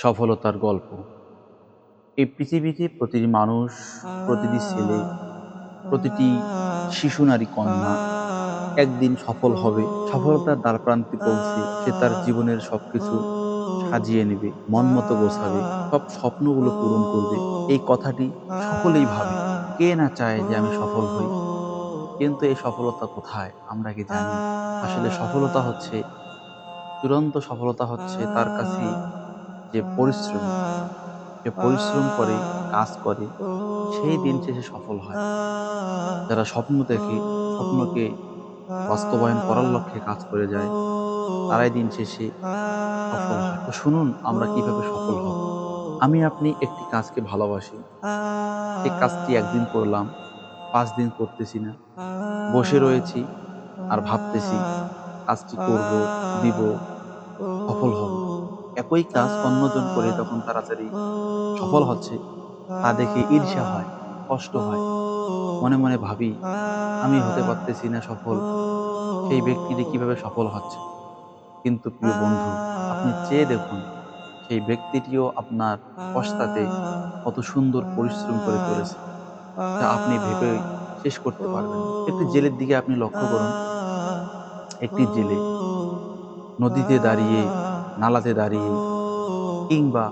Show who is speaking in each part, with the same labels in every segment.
Speaker 1: সফলতার গল্প। এই পৃথিবীতে প্রতিটি মানুষ, প্রতিটি ছেলে, প্রতিটি শিশু নারী কন্যা একদিন সফল হবে। সফলতার দ্বারপ্রান্তে পৌঁছে সে তার জীবনের সবকিছু সাজিয়ে নেবে, মন মতো গোছাবে, সব স্বপ্নগুলো পূরণ করবে। এই কথাটি সকলেই ভাবে। কে না চায় যে আমি সফল হই? কিন্তু এই সফলতা কোথায় আমরা কি জানি? আসলে সফলতা হচ্ছে, চূড়ান্ত সফলতা হচ্ছে তার কাছে যে পরিশ্রমী, যে পরিশ্রম করে, কাজ করে, সেই দিন শেষে সফল হয়। যারা স্বপ্ন দেখে, স্বপ্নকে বাস্তবায়ন করার লক্ষ্যে কাজ করে যায়, তারাই দিন শেষে সফল হয়। তো শুনুন আমরা কিভাবে সফল হব। আমি আপনি একটি কাজকে ভালোবাসি। সেই কাজটি একদিন করলাম, ৫ দিন করতেছি না। বসে রয়েছি আর ভাবতেছি কাজটি করব, দিব, সফল হব। একই কাজ অন্যজন করে যখন তাড়াতাড়ি সফল হচ্ছে, তা দেখে ঈর্ষা হয়, কষ্ট হয়। মনে মনে ভাবি আমি হতে পারতেছি না সফল, সেই ব্যক্তিটি কিভাবে সফল হচ্ছে। কিন্তু প্রিয় বন্ধু, আপনি চেয়ে দেখুন সেই ব্যক্তিটিও আপনার পশ্চাতে কত সুন্দর পরিশ্রম করে চলেছে, যা আপনি ভেবে শেষ করতে পারবেন না। একটি জেলের দিকে আপনি লক্ষ্য করুন। একটি জেলে নদীতে দাঁড়িয়ে, নালাতে দাঁড়িয়ে, কিংবা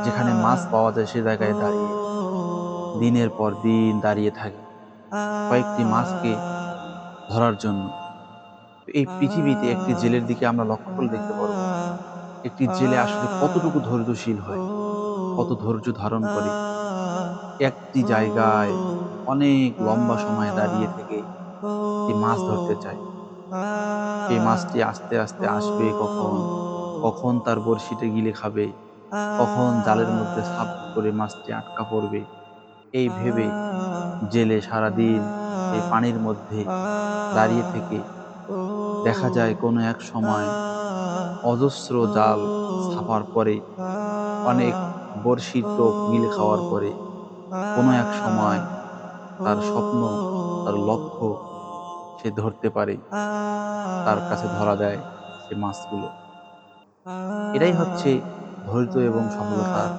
Speaker 1: যেখানে মাছ পাওয়া যায় সে জায়গায় দাঁড়িয়ে দিনের পর দিন দাঁড়িয়ে থাকে কয়েকটি মাছকে ধরার জন্য। এই পৃথিবীতে একটি জেলের দিকে আমরা লক্ষ্য করে দেখতে পারবো একটি জেলে আসলে কতটুকু ধৈর্যশীল হয়, কত ধৈর্য ধারণ করে একটি জায়গায় অনেক লম্বা সময় দাঁড়িয়ে থেকে একটি মাছ ধরতে চায়। সেই মাছটি আস্তে আস্তে আসবে কখন, কখন তার বড়শিতে গিলে খাবে, কখন জালের মধ্যে ঝাঁপ করে মাছটি আটকা পড়বে, এই ভেবে জেলে সারাদিন এই পানির মধ্যে দাঁড়িয়ে থেকে দেখা যায় কোনো এক সময় অজস্র জাল ছাপার পরে, অনেক বড়শির টোপ গিলে খাওয়ার পরে কোনো এক সময় তার স্বপ্ন, তার লক্ষ্য সে ধরতে পারে, তার কাছে ধরা দেয় সে মাছগুলো। এটাই হচ্ছে ধৈর্য এবং সফলতার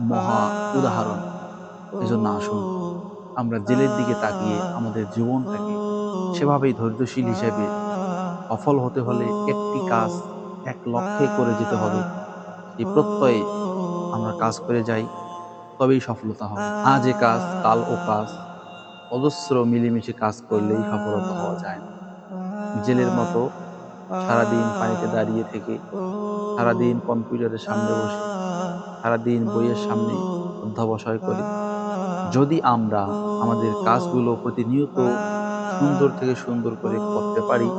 Speaker 1: মহা উদাহরণ। এজন্য আসুন আমরা জেলের দিকে তাকিয়ে আমাদের জীবনটাকে সেভাবেই ধৈর্যশীল হিসেবে, সফল হতে হলে একটি কাজ এক লক্ষ্যে করে যেতে হবে, সেই প্রত্যয়ে আমরা কাজ করে যাই, তবেই সফলতা হবে। আজ এ কাজ কাল ও কাজ, অজস্র মিলেমিশে কাজ করলেই সফলতা হওয়া যায় না। জেলের মতো সারাদিন পানিতে দাঁড়িয়ে থেকে, সারাদিন কম্পিউটারের সামনে বসে, সারাদিন বইয়ের সামনে অধ্যবসায় করি, যদি আমরা আমাদের কাজগুলো প্রতিনিয়ত সুন্দর থেকে সুন্দর করে করতে পারি,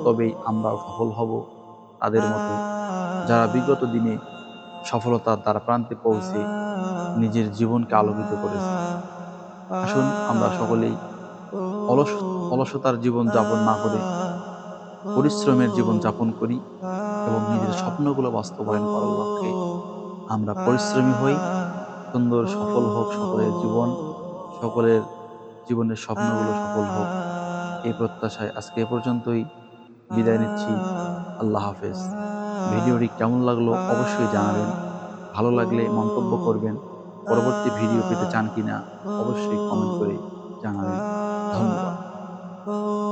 Speaker 1: তবেই আমরাও সফল হব তাদের মতো, যারা বিগত দিনে সফলতার দ্বারপ্রান্তে পৌঁছে নিজের জীবনকে আলোকিত করেছে। আসুন আমরা সকলেই অলস অলসতার জীবন যাপন না করে পরিশ্রমের জীবন যাপন করি এবং নিজের স্বপ্নগুলো বাস্তবায়ন করার লক্ষ্যে আমরা পরিশ্রমী হই। সুন্দর সফল হোক সকলের জীবন, সকলের জীবনের স্বপ্নগুলো সফল হোক, এই প্রত্যাশায় আজকে এ পর্যন্তই বিদায় নিচ্ছি। আল্লাহ হাফেজ। ভিডিওটি কেমন লাগলো অবশ্যই জানাবেন। ভালো লাগলে মন্তব্য করবেন। পরবর্তী ভিডিও পেতে চান কিনা অবশ্যই কমেন্ট করে জানাবেন। ধন্যবাদ।